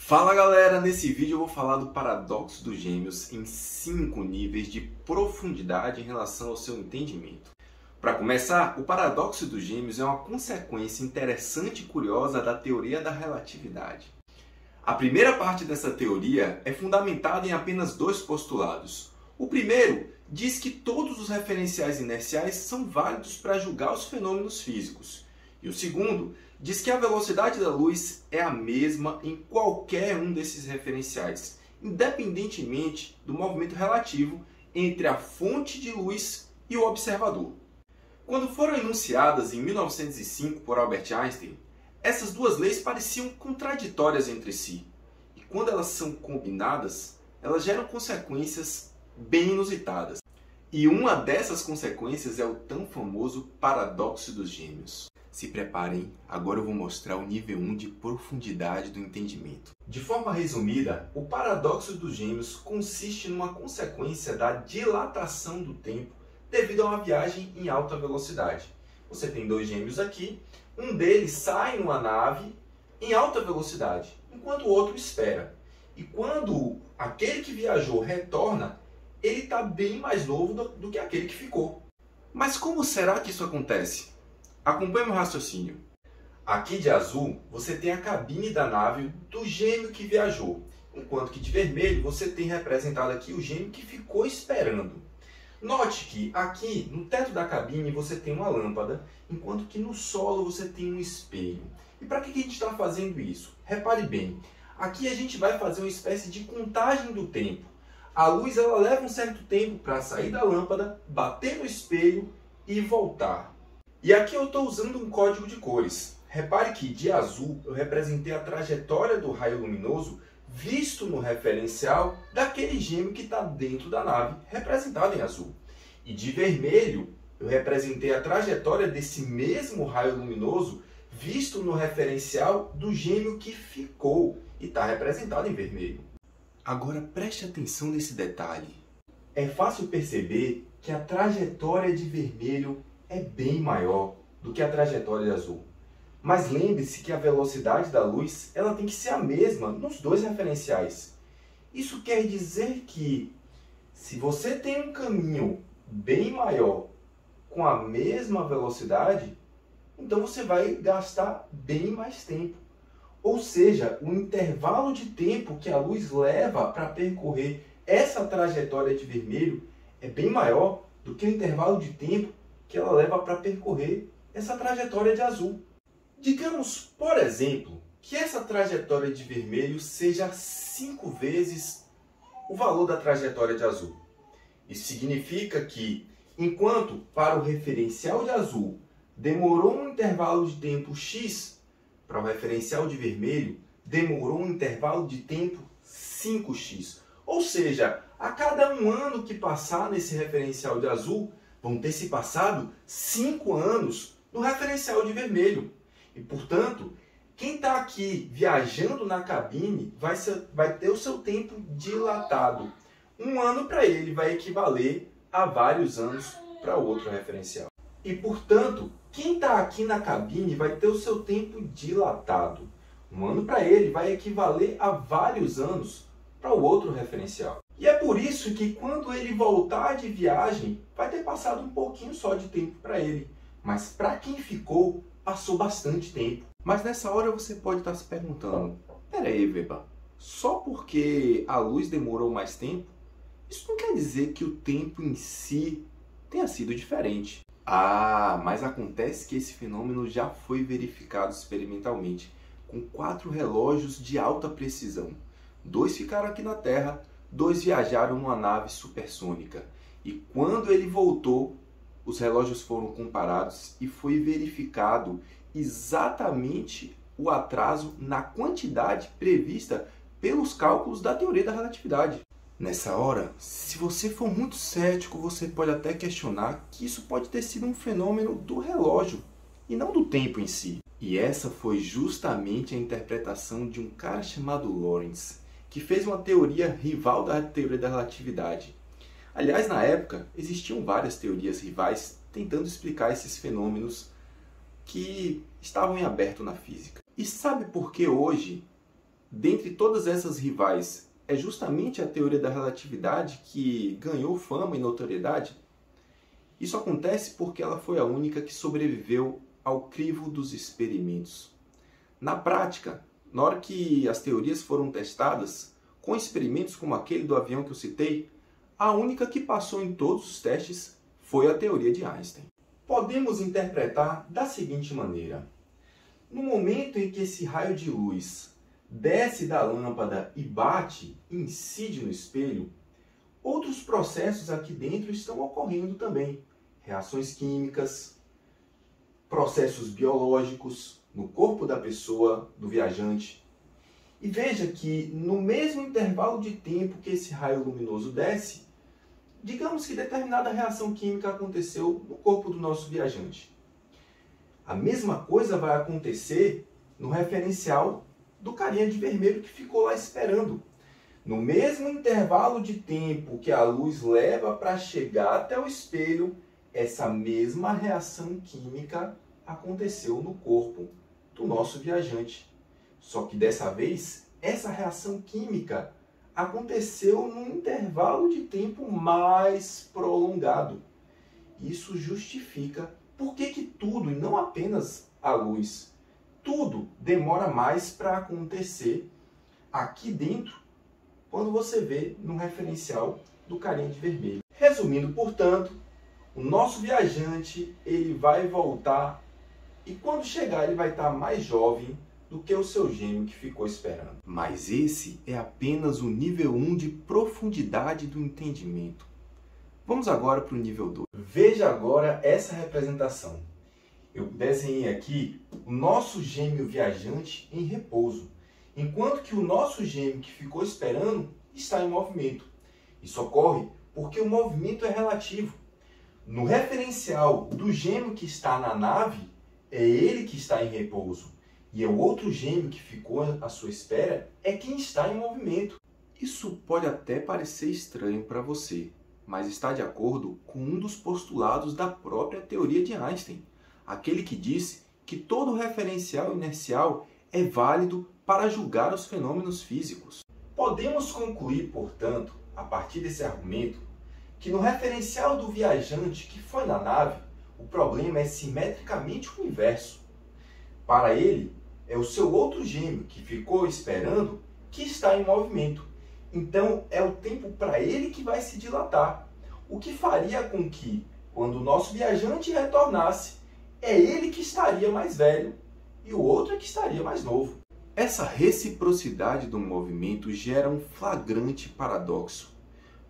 Fala galera, nesse vídeo eu vou falar do paradoxo dos gêmeos em 5 níveis de profundidade em relação ao seu entendimento. Para começar, o paradoxo dos gêmeos é uma consequência interessante e curiosa da teoria da relatividade. A primeira parte dessa teoria é fundamentada em apenas 2 postulados. O primeiro diz que todos os referenciais inerciais são válidos para julgar os fenômenos físicos. E o segundo diz que a velocidade da luz é a mesma em qualquer um desses referenciais, independentemente do movimento relativo entre a fonte de luz e o observador. Quando foram enunciadas em 1905 por Albert Einstein, essas duas leis pareciam contraditórias entre si. E quando elas são combinadas, elas geram consequências bem inusitadas. E uma dessas consequências é o tão famoso paradoxo dos gêmeos. Se preparem, agora eu vou mostrar o nível 1 de profundidade do entendimento. De forma resumida, o paradoxo dos gêmeos consiste numa consequência da dilatação do tempo devido a uma viagem em alta velocidade. Você tem 2 gêmeos aqui, um deles sai numa nave em alta velocidade, enquanto o outro espera. E quando aquele que viajou retorna, ele está bem mais novo do que aquele que ficou. Mas como será que isso acontece? Acompanhe meu raciocínio. Aqui de azul, você tem a cabine da nave do gêmeo que viajou, enquanto que de vermelho você tem representado aqui o gêmeo que ficou esperando. Note que aqui no teto da cabine você tem uma lâmpada, enquanto que no solo você tem um espelho. E para que a gente está fazendo isso? Repare bem, aqui a gente vai fazer uma espécie de contagem do tempo. A luz ela leva um certo tempo para sair da lâmpada, bater no espelho e voltar. E aqui eu estou usando um código de cores. Repare que de azul eu representei a trajetória do raio luminoso visto no referencial daquele gêmeo que está dentro da nave, representado em azul. E de vermelho eu representei a trajetória desse mesmo raio luminoso visto no referencial do gêmeo que ficou e está representado em vermelho. Agora preste atenção nesse detalhe. É fácil perceber que a trajetória de vermelho é bem maior do que a trajetória de azul. Mas lembre-se que a velocidade da luz ela tem que ser a mesma nos 2 referenciais. Isso quer dizer que se você tem um caminho bem maior com a mesma velocidade, então você vai gastar bem mais tempo. Ou seja, o intervalo de tempo que a luz leva para percorrer essa trajetória de vermelho é bem maior do que o intervalo de tempo que ela leva para percorrer essa trajetória de azul. Digamos, por exemplo, que essa trajetória de vermelho seja 5 vezes o valor da trajetória de azul. Isso significa que, enquanto para o referencial de azul demorou um intervalo de tempo x, para o referencial de vermelho demorou um intervalo de tempo 5x. Ou seja, a cada 1 ano que passar nesse referencial de azul, vão ter se passado 5 anos no referencial de vermelho. E, portanto, quem está aqui viajando na cabine vai ter o seu tempo dilatado. 1 ano para ele vai equivaler a vários anos para o outro referencial. E, portanto, quem está aqui na cabine vai ter o seu tempo dilatado. 1 ano para ele vai equivaler a vários anos para o outro referencial. E é por isso que quando ele voltar de viagem, vai ter passado um pouquinho só de tempo para ele. Mas para quem ficou, passou bastante tempo. Mas nessa hora você pode estar se perguntando, peraí, Weber, só porque a luz demorou mais tempo, isso não quer dizer que o tempo em si tenha sido diferente. Ah, mas acontece que esse fenômeno já foi verificado experimentalmente, com 4 relógios de alta precisão. 2 ficaram aqui na Terra, 2 viajaram numa nave supersônica. E quando ele voltou, os relógios foram comparados e foi verificado exatamente o atraso na quantidade prevista pelos cálculos da teoria da relatividade. Nessa hora, se você for muito cético, você pode até questionar que isso pode ter sido um fenômeno do relógio e não do tempo em si. E essa foi justamente a interpretação de um cara chamado Lorentz, que fez uma teoria rival da teoria da relatividade. Aliás, na época, existiam várias teorias rivais tentando explicar esses fenômenos que estavam em aberto na física. E sabe por que hoje dentre todas essas rivais, é justamente a teoria da relatividade que ganhou fama e notoriedade? Isso acontece porque ela foi a única que sobreviveu ao crivo dos experimentos. Na prática, na hora que as teorias foram testadas, com experimentos como aquele do avião que eu citei, a única que passou em todos os testes foi a teoria de Einstein. Podemos interpretar da seguinte maneira: no momento em que esse raio de luz desce da lâmpada e bate, incide no espelho, outros processos aqui dentro estão ocorrendo também. Reações químicas, processos biológicos no corpo da pessoa, do viajante. E veja que no mesmo intervalo de tempo que esse raio luminoso desce, digamos que determinada reação química aconteceu no corpo do nosso viajante. A mesma coisa vai acontecer no referencial do carinha de vermelho que ficou lá esperando. No mesmo intervalo de tempo que a luz leva para chegar até o espelho, essa mesma reação química aconteceu no corpo do nosso viajante. Só que dessa vez, essa reação química aconteceu num intervalo de tempo mais prolongado. Isso justifica por que tudo, e não apenas a luz, tudo demora mais para acontecer aqui dentro quando você vê no referencial do carinha de vermelho. Resumindo, portanto, o nosso viajante ele vai voltar e quando chegar ele vai estar mais jovem do que o seu gêmeo que ficou esperando. Mas esse é apenas o nível 1 de profundidade do entendimento. Vamos agora para o nível 2. Veja agora essa representação. Eu desenhei aqui o nosso gêmeo viajante em repouso, enquanto que o nosso gêmeo que ficou esperando está em movimento. Isso ocorre porque o movimento é relativo. No referencial do gêmeo que está na nave, é ele que está em repouso. E o outro gêmeo que ficou à sua espera é quem está em movimento. Isso pode até parecer estranho para você, mas está de acordo com um dos postulados da própria teoria de Einstein, aquele que disse que todo referencial inercial é válido para julgar os fenômenos físicos. Podemos concluir, portanto, a partir desse argumento, que no referencial do viajante que foi na nave, o problema é simetricamente o inverso. Para ele, é o seu outro gêmeo que ficou esperando que está em movimento. Então, é o tempo para ele que vai se dilatar. O que faria com que, quando o nosso viajante retornasse, é ele que estaria mais velho e o outro é que estaria mais novo. Essa reciprocidade do movimento gera um flagrante paradoxo,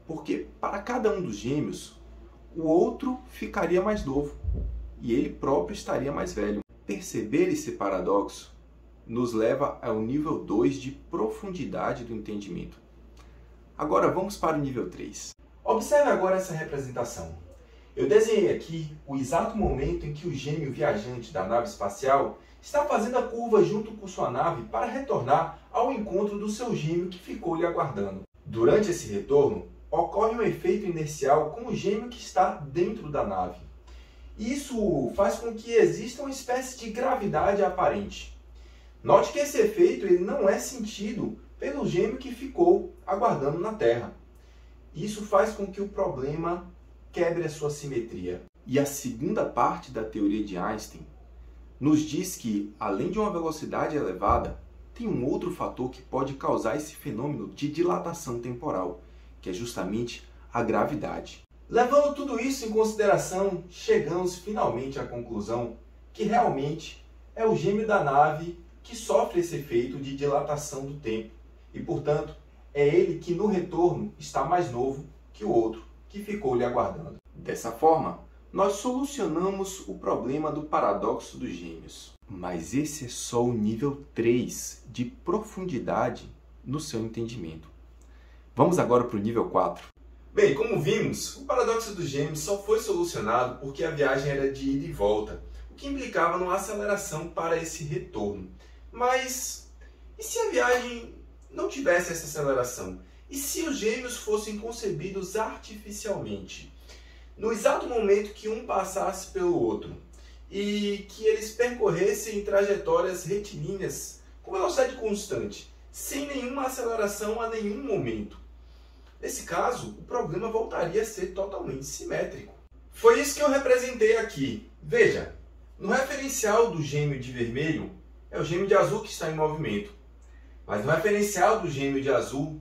porque para cada um dos gêmeos, o outro ficaria mais novo e ele próprio estaria mais velho. Perceber esse paradoxo nos leva ao nível 2 de profundidade do entendimento. Agora vamos para o nível 3. Observe agora essa representação. Eu desenhei aqui o exato momento em que o gêmeo viajante da nave espacial está fazendo a curva junto com sua nave para retornar ao encontro do seu gêmeo que ficou lhe aguardando. Durante esse retorno, ocorre um efeito inercial com o gêmeo que está dentro da nave. Isso faz com que exista uma espécie de gravidade aparente. Note que esse efeito ele não é sentido pelo gêmeo que ficou aguardando na Terra. Isso faz com que o problema quebre a sua simetria. E a segunda parte da teoria de Einstein nos diz que, além de uma velocidade elevada, tem um outro fator que pode causar esse fenômeno de dilatação temporal, que é justamente a gravidade. Levando tudo isso em consideração, chegamos finalmente à conclusão que realmente é o gêmeo da nave que sofre esse efeito de dilatação do tempo e, portanto, é ele que no retorno está mais novo que o outro que ficou lhe aguardando. Dessa forma, nós solucionamos o problema do paradoxo dos gêmeos. Mas esse é só o nível 3 de profundidade no seu entendimento. Vamos agora para o nível 4. Bem, como vimos, o paradoxo dos gêmeos só foi solucionado porque a viagem era de ida e volta, o que implicava numa aceleração para esse retorno. Mas e se a viagem não tivesse essa aceleração? E se os gêmeos fossem concebidos artificialmente? No exato momento que um passasse pelo outro e que eles percorressem trajetórias retilíneas com velocidade constante, sem nenhuma aceleração a nenhum momento. Nesse caso, o problema voltaria a ser totalmente simétrico. Foi isso que eu representei aqui. Veja, no referencial do gêmeo de vermelho, é o gêmeo de azul que está em movimento. Mas no referencial do gêmeo de azul,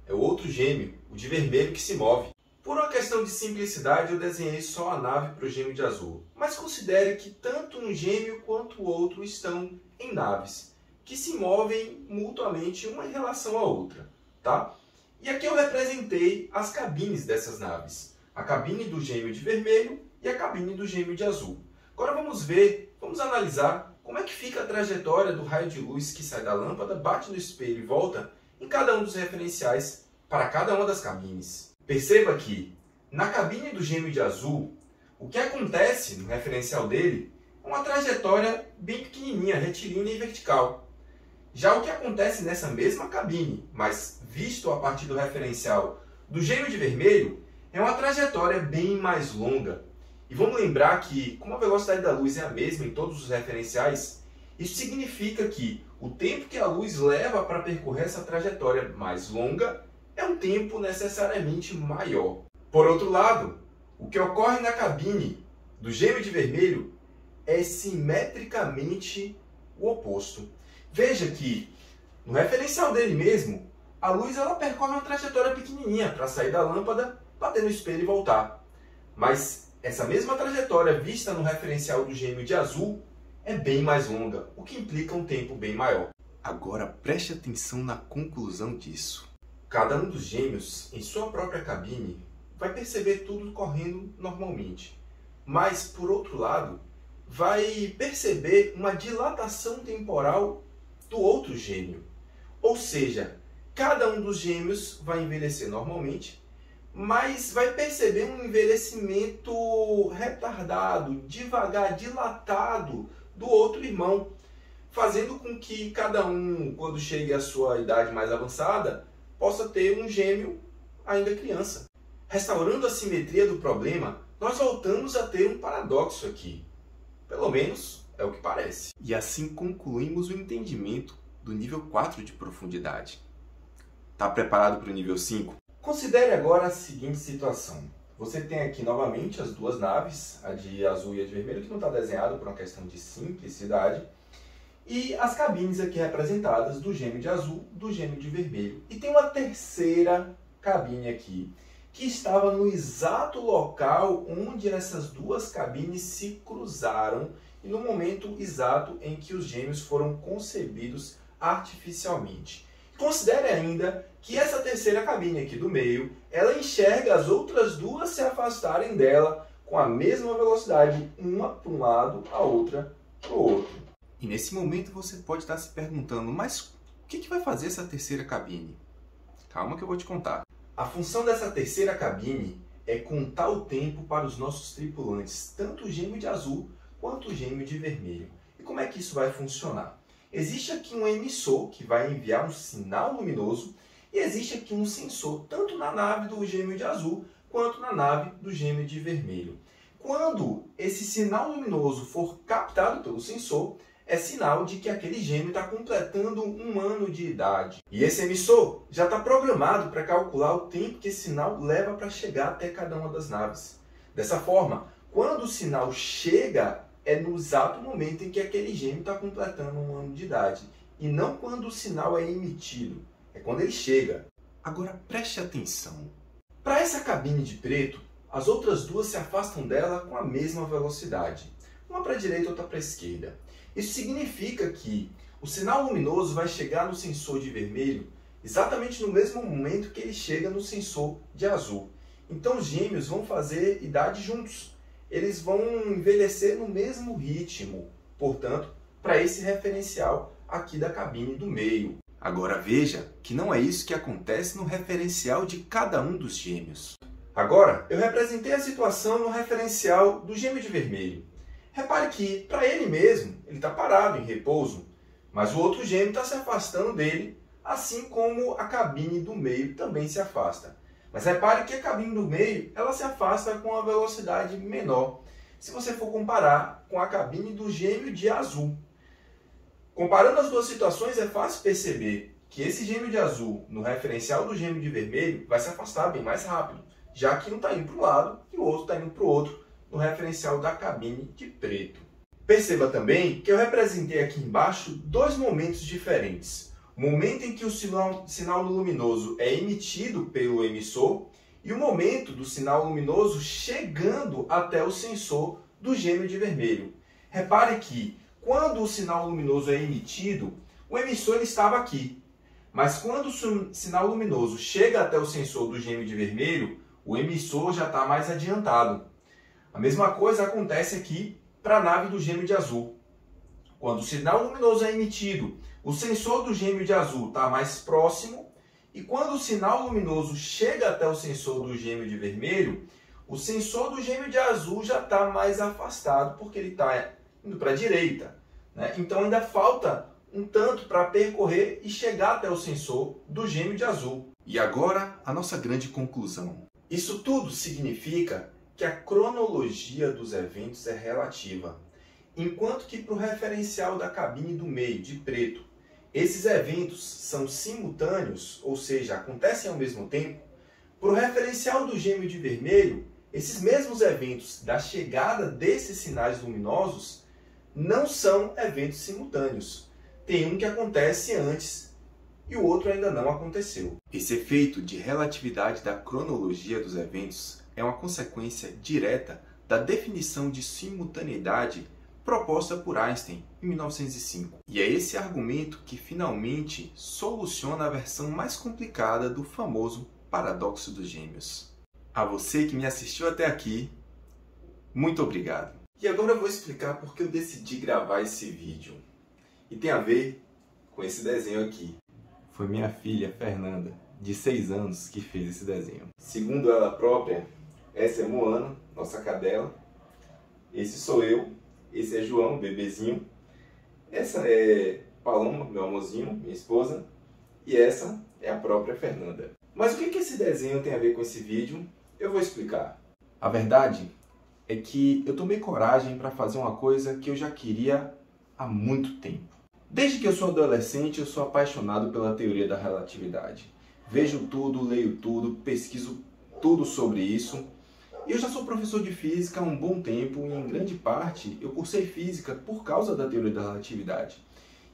é o outro gêmeo, o de vermelho, que se move. Por uma questão de simplicidade, eu desenhei só a nave para o gêmeo de azul. Mas considere que tanto um gêmeo quanto o outro estão em naves, que se movem mutuamente uma em relação à outra. Tá? E aqui eu representei as cabines dessas naves. A cabine do gêmeo de vermelho e a cabine do gêmeo de azul. Agora vamos analisar como é que fica a trajetória do raio de luz que sai da lâmpada, bate no espelho e volta em cada um dos referenciais para cada uma das cabines. Perceba que, na cabine do gêmeo de azul, o que acontece no referencial dele é uma trajetória bem pequenininha, retilínea e vertical. Já o que acontece nessa mesma cabine, mas visto a partir do referencial do gêmeo de vermelho, é uma trajetória bem mais longa. E vamos lembrar que, como a velocidade da luz é a mesma em todos os referenciais, isso significa que o tempo que a luz leva para percorrer essa trajetória mais longa é um tempo necessariamente maior. Por outro lado, o que ocorre na cabine do gêmeo de vermelho é simetricamente o oposto. Veja que, no referencial dele mesmo, a luz ela percorre uma trajetória pequenininha para sair da lâmpada, bater no espelho e voltar. Mas essa mesma trajetória vista no referencial do gêmeo de azul é bem mais longa, o que implica um tempo bem maior. Agora preste atenção na conclusão disso. Cada um dos gêmeos, em sua própria cabine, vai perceber tudo correndo normalmente. Mas, por outro lado, vai perceber uma dilatação temporal do outro gêmeo. Ou seja, cada um dos gêmeos vai envelhecer normalmente, mas vai perceber um envelhecimento retardado, devagar, dilatado do outro irmão, fazendo com que cada um, quando chegue à sua idade mais avançada, possa ter um gêmeo ainda criança. Restaurando a simetria do problema, nós voltamos a ter um paradoxo aqui. Pelo menos é o que parece. E assim concluímos o entendimento do nível 4 de profundidade. Está preparado para o nível 5? Considere agora a seguinte situação. Você tem aqui novamente as duas naves, a de azul e a de vermelho, que não está desenhado por uma questão de simplicidade, e as cabines aqui representadas do gêmeo de azul, do gêmeo de vermelho. E tem uma terceira cabine aqui, que estava no exato local onde essas duas cabines se cruzaram e no momento exato em que os gêmeos foram concebidos artificialmente. Considere ainda que essa terceira cabine aqui do meio, ela enxerga as outras duas se afastarem dela com a mesma velocidade, uma para um lado, a outra para o outro. E nesse momento você pode estar se perguntando, mas o que vai fazer essa terceira cabine? Calma que eu vou te contar. A função dessa terceira cabine é contar o tempo para os nossos tripulantes, tanto o gêmeo de azul quanto o gêmeo de vermelho. E como é que isso vai funcionar? Existe aqui um emissor que vai enviar um sinal luminoso e existe aqui um sensor, tanto na nave do gêmeo de azul quanto na nave do gêmeo de vermelho. Quando esse sinal luminoso for captado pelo sensor, é sinal de que aquele gêmeo está completando 1 ano de idade. E esse emissor já está programado para calcular o tempo que esse sinal leva para chegar até cada uma das naves. Dessa forma, quando o sinal chega, é no exato momento em que aquele gêmeo está completando 1 ano de idade. E não quando o sinal é emitido, é quando ele chega. Agora preste atenção. Para essa cabine de preto, as outras duas se afastam dela com a mesma velocidade. Uma para a direita e outra para a esquerda. Isso significa que o sinal luminoso vai chegar no sensor de vermelho exatamente no mesmo momento que ele chega no sensor de azul. Então os gêmeos vão fazer idade juntos. Eles vão envelhecer no mesmo ritmo, portanto, para esse referencial aqui da cabine do meio. Agora veja que não é isso que acontece no referencial de cada um dos gêmeos. Agora, eu representei a situação no referencial do gêmeo de vermelho. Repare que, para ele mesmo, ele está parado, em repouso, mas o outro gêmeo está se afastando dele, assim como a cabine do meio também se afasta. Mas repare que a cabine do meio ela se afasta com uma velocidade menor, se você for comparar com a cabine do gêmeo de azul. Comparando as duas situações, é fácil perceber que esse gêmeo de azul no referencial do gêmeo de vermelho vai se afastar bem mais rápido, já que um está indo para um lado e o outro está indo para o outro no referencial da cabine de preto. Perceba também que eu representei aqui embaixo dois momentos diferentes. O momento em que o sinal luminoso é emitido pelo emissor e o momento do sinal luminoso chegando até o sensor do gêmeo de vermelho. Repare que quando o sinal luminoso é emitido, o emissor estava aqui. Mas quando o sinal luminoso chega até o sensor do gêmeo de vermelho, o emissor já está mais adiantado. A mesma coisa acontece aqui para a nave do gêmeo de azul. Quando o sinal luminoso é emitido, o sensor do gêmeo de azul está mais próximo, e quando o sinal luminoso chega até o sensor do gêmeo de vermelho, o sensor do gêmeo de azul já está mais afastado, porque ele está indo para a direita, né? Então ainda falta um tanto para percorrer e chegar até o sensor do gêmeo de azul. E agora a nossa grande conclusão. Isso tudo significa que a cronologia dos eventos é relativa. Enquanto que para o referencial da cabine do meio, de preto, esses eventos são simultâneos, ou seja, acontecem ao mesmo tempo, para o referencial do gêmeo de vermelho, esses mesmos eventos da chegada desses sinais luminosos não são eventos simultâneos. Tem um que acontece antes e o outro ainda não aconteceu. Esse efeito de relatividade da cronologia dos eventos é uma consequência direta da definição de simultaneidade proposta por Einstein em 1905. E é esse argumento que finalmente soluciona a versão mais complicada do famoso paradoxo dos gêmeos. A você que me assistiu até aqui, muito obrigado. E agora eu vou explicar por que eu decidi gravar esse vídeo. E tem a ver com esse desenho aqui. Foi minha filha, Fernanda, de 6 anos, que fez esse desenho. Segundo ela própria, essa é Moana, nossa cadela. Esse sou eu. Esse é João, bebezinho. Essa é Paloma, meu amorzinho, minha esposa. E essa é a própria Fernanda. Mas o que esse desenho tem a ver com esse vídeo? Eu vou explicar. A verdade é que eu tomei coragem para fazer uma coisa que eu já queria há muito tempo. Desde que eu sou adolescente, eu sou apaixonado pela teoria da relatividade. Vejo tudo, leio tudo, pesquiso tudo sobre isso. E eu já sou professor de física há um bom tempo e, em grande parte, eu cursei física por causa da teoria da relatividade.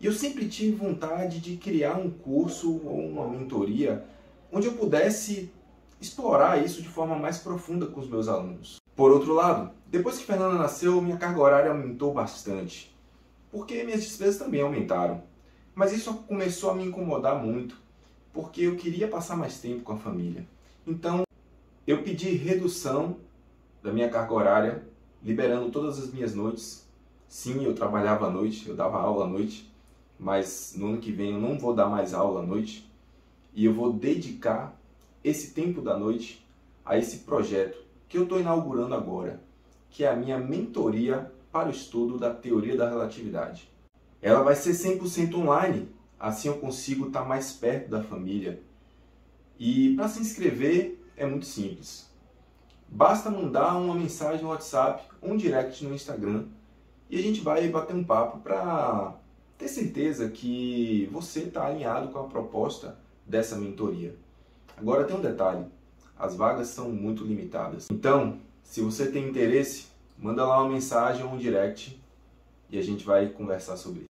E eu sempre tive vontade de criar um curso ou uma mentoria onde eu pudesse explorar isso de forma mais profunda com os meus alunos. Por outro lado, depois que Fernanda nasceu, minha carga horária aumentou bastante, porque minhas despesas também aumentaram. Mas isso começou a me incomodar muito, porque eu queria passar mais tempo com a família. Então, eu pedi redução da minha carga horária, liberando todas as minhas noites. Sim, eu trabalhava à noite, eu dava aula à noite, mas no ano que vem eu não vou dar mais aula à noite. E eu vou dedicar esse tempo da noite a esse projeto que eu estou inaugurando agora, que é a minha mentoria para o estudo da teoria da relatividade. Ela vai ser 100% online, assim eu consigo estar mais perto da família. E para se inscrever é muito simples. Basta mandar uma mensagem no WhatsApp, um direct no Instagram, e a gente vai bater um papo para ter certeza que você está alinhado com a proposta dessa mentoria. Agora tem um detalhe, as vagas são muito limitadas. Então, se você tem interesse, manda lá uma mensagem ou um direct e a gente vai conversar sobre isso.